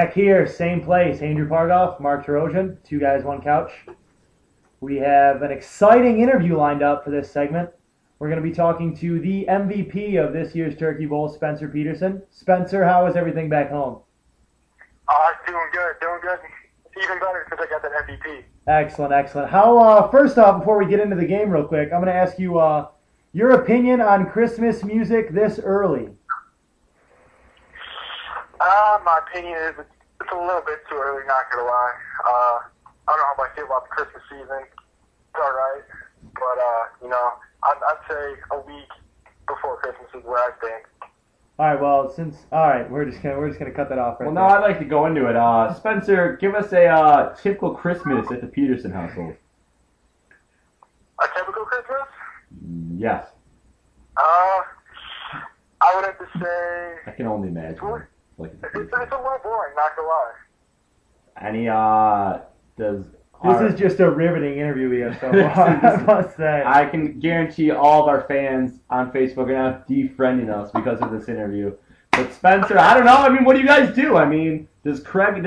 Back here, same place. Andrew Pargoff, Mark Trojan, two guys, one couch. We have an exciting interview lined up for this segment. We're going to be talking to the MVP of this year's Turkey Bowl, Spencer Peterson. Spencer, how is everything back home? Doing good. Even better because I got that MVP. Excellent, excellent. How? First off, before we get into the game real quick, I'm going to ask you your opinion on Christmas music this early. My opinion is it's a little bit too early, not going to lie. I don't know how I feel about the Christmas season. It's all right. But, I'd say a week before Christmas is where I stand. All right, well, we're just gonna cut that off right Well, there. now I'd like to go into it. Spencer, give us a typical Christmas at the Peterson household. A typical Christmas? Yes. I would have to say I can only imagine. it's a little boring, not going to lie. Any, This is just a riveting interview we have so far, I must say. I can guarantee all of our fans on Facebook are now defriending us because of this interview. But Spencer, I don't know. I mean, what do you guys do? I mean, does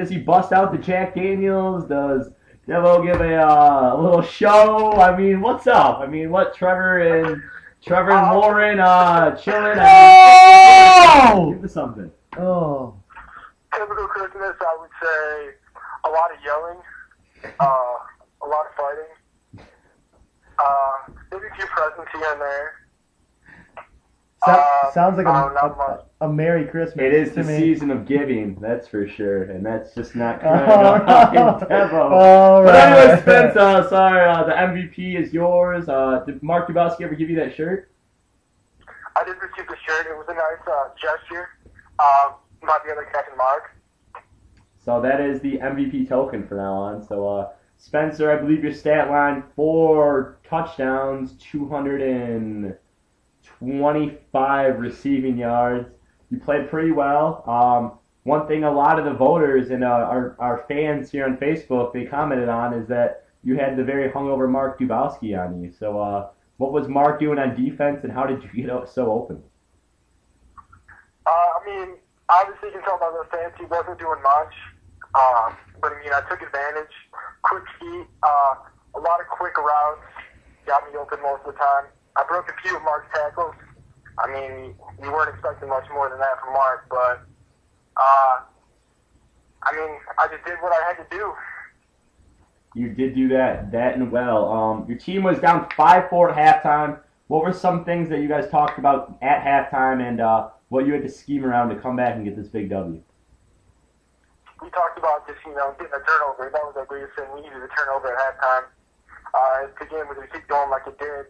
he bust out the Jack Daniels? Does Devo give a little show? I mean, what's up? I mean, Trevor and Lauren chilling? Give us something. Oh. Typical Christmas, I would say a lot of yelling, a lot of fighting, maybe a few presents here and there. Sounds like not much. a Merry Christmas. It is to the me. season of giving, that's for sure, and that's just not coming up in Devo. All But right. anyway, Spence, sorry, the MVP is yours. Did Mark Dubowski ever give you that shirt? I did receive the shirt. It was a nice gesture. Not the other Captain Mark. So that is the MVP token from now on. So Spencer, I believe your stat line: 4 touchdowns, 225 receiving yards. You played pretty well. One thing a lot of the voters and our fans here on Facebook, they commented on is that you had the very hungover Mark Dubowski on you. So what was Mark doing on defense, and how did you get so open? Obviously you can tell by the fans he wasn't doing much. But I took advantage. Quick feet, a lot of quick routes, got me open most of the time. I broke a few of Mark's tackles. We weren't expecting much more than that from Mark, but I just did what I had to do. You did do that and well. Your team was down 5-4 at halftime. What were some things that you guys talked about at halftime, and what you had to scheme around to come back and get this big W? We talked about just, getting a turnover. That was our biggest thing. We needed a turnover at halftime. If the game was to keep going like it did,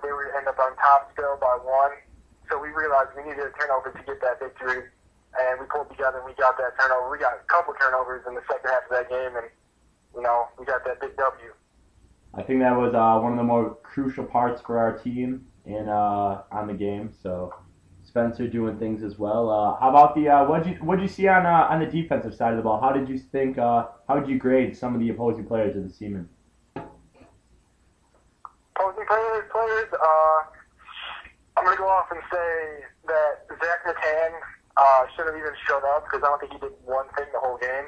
they would end up on top still by 1. So we realized we needed a turnover to get that victory. And we pulled together and we got that turnover. We got a couple turnovers in the second half of that game, and, we got that big W. I think that was one of the more crucial parts for our team on the game. So Spencer doing things as well. How about the what'd you see on the defensive side of the ball? How did you think? How did you grade some of the opposing players of the Seamen? Opposing players. I'm gonna go off and say that Zach Matan shouldn't have even showed up because I don't think he did one thing the whole game.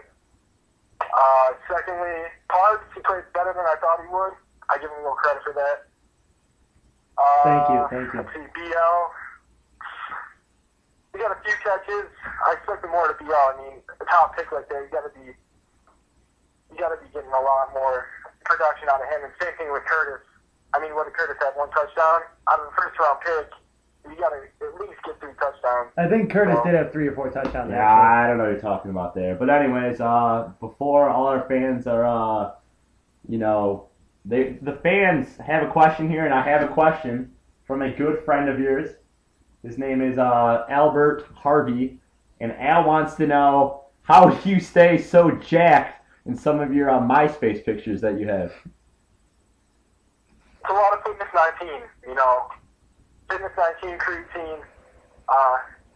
Secondly, Parks, he played better than I thought he would. I give him a little credit for that. Thank you. Let's see, BL. He got a few catches. I expected more to BL. A top pick like that, you gotta be getting a lot more production out of him. And same thing with Curtis. What did Curtis have? 1 touchdown out of the first round pick. You gotta at least get 3 touchdowns. I think Curtis did have 3 or 4 touchdowns. Yeah, I don't know what you're talking about there. But anyways, before all our fans are, the fans have a question here, and I have a question from a good friend of yours. His name is Albert Harvey, and Al wants to know, how do you stay so jacked in some of your MySpace pictures that you have? It's a lot of Fitness 19, Fitness 19, creatine,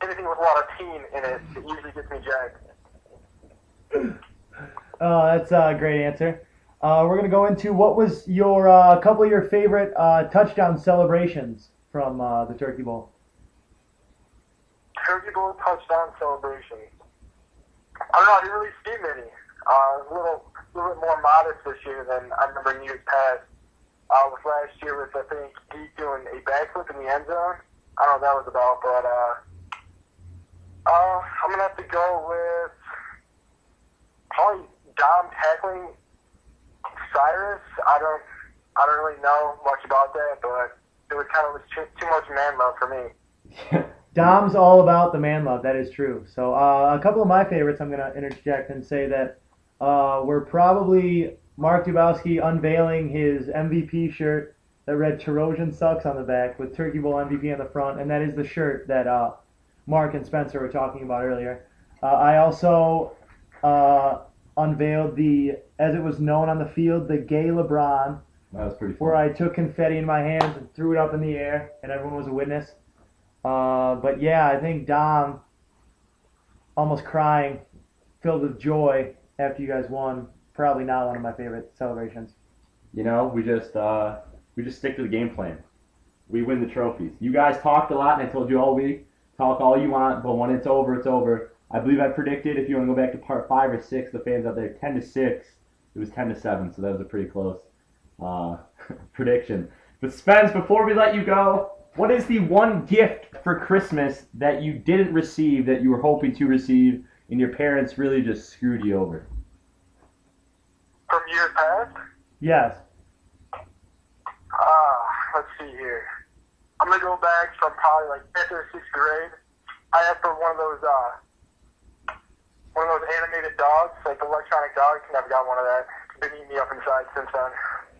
anything with a lot of teen in it usually gets me jacked. Oh, that's a great answer. We're going to go into what was your couple of your favorite touchdown celebrations from the Turkey Bowl. Turkey Bowl touchdown celebrations. I don't know. I didn't really see many. A little bit more modest this year than I remember in years past. With last year, with I think he doing a backflip in the end zone. I don't know what that was about, but I'm gonna have to go with probably Dom tackling Cyrus. I don't really know much about that, but it was kind of too much man love for me. Dom's all about the man love. That is true. So a couple of my favorites, I'm going to interject and say that we're probably Mark Dubowski unveiling his MVP shirt that read Trojan Sucks on the back with Turkey Bowl MVP on the front, and that is the shirt that Mark and Spencer were talking about earlier. I also unveiled the, as it was known on the field, the gay LeBron. That was pretty fun. Where I took confetti in my hands and threw it up in the air, and everyone was a witness. But yeah, I think Dom, almost crying, filled with joy after you guys won. Probably not one of my favorite celebrations. You know, we just stick to the game plan. We win the trophies. You guys talked a lot, and I told you all week, talk all you want, but when it's over, it's over. I believe I predicted, if you want to go back to part 5 or 6, the fans out there, 10-6. It was 10-7, so that was a pretty close prediction. But Spence, before we let you go, what is the one gift for Christmas that you didn't receive that you were hoping to receive, and your parents really just screwed you over? From years past? Yes. Let's see here. I'm gonna go back from probably like 5th or 6th grade. I asked for one of those animated dogs, like electronic dogs. Never got one of that. Been eating me up inside since then.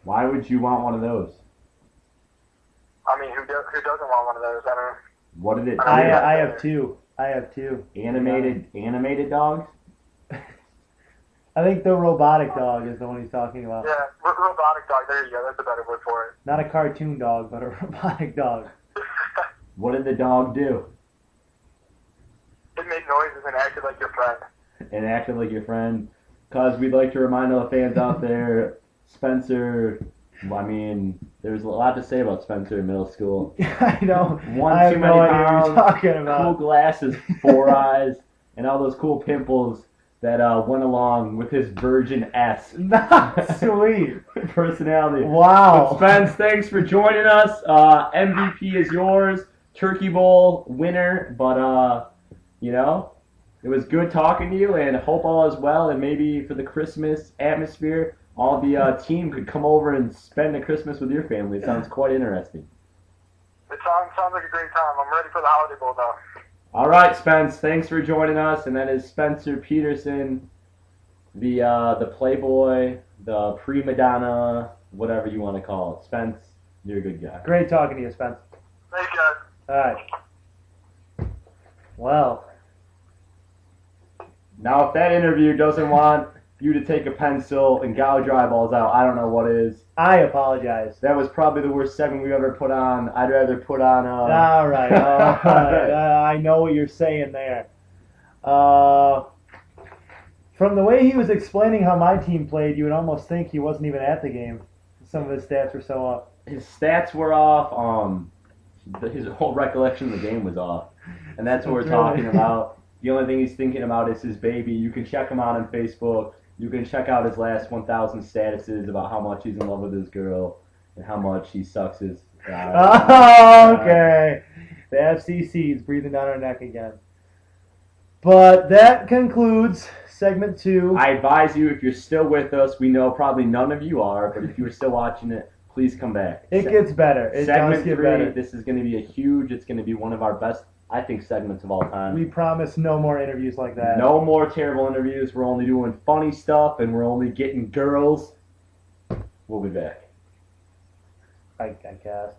Why would you want one of those? I mean, who doesn't want one of those? I don't know. What did it do? I have two. I have two. Animated dogs? I think the robotic dog is the one he's talking about. Yeah, robotic dog. There you go. That's a better word for it. Not a cartoon dog, but a robotic dog. What did the dog do? It made noises and acted like your friend. And acted like your friend. Because we'd like to remind all the fans out there, Spencer, I mean, there's a lot to say about Spencer in middle school. I know. One I have too no many idea what pounds, you're talking about. cool glasses, 4 eyes, and all those cool pimples that went along with his Virgin-esque Not sweet. personality. Wow. But Spence, thanks for joining us. MVP is yours. Turkey Bowl winner. But, you know, it was good talking to you, and hope all is well. And maybe for the Christmas atmosphere, all the team could come over and spend the Christmas with your family. It sounds quite interesting. It sounds like a great time. I'm ready for the Holiday Bowl now. All right, Spence. Thanks for joining us. And that is Spencer Peterson, the Playboy, the prima donna, whatever you want to call it. Spence, you're a good guy. Great talking to you, Spence. Thanks, guys. All right. Well, Now, if that interview doesn't want you to take a pencil and gouge your eyeballs out, I don't know what is. I apologize. That was probably the worst segment we've ever put on. I'd rather put on... All right. All right. I know what you're saying there. From the way he was explaining how my team played, you would almost think he wasn't even at the game. Some of his stats were so off. His stats were off. His whole recollection of the game was off. And that's what we're talking about. The only thing he's thinking about is his baby. You can check him out on Facebook. You can check out his last 1,000 statuses about how much he's in love with his girl and how much he sucks his... Okay. The FCC is breathing down our neck again. But that concludes segment 2. I advise you, if you're still with us, we know probably none of you are, but if you're still watching it, please come back. It gets better. It Segment does get 3, better. this is going to be it's going to be one of our best, I think, segments of all time. We promise no more interviews like that. No more terrible interviews. We're only doing funny stuff, and we're only getting girls. We'll be back. I guess.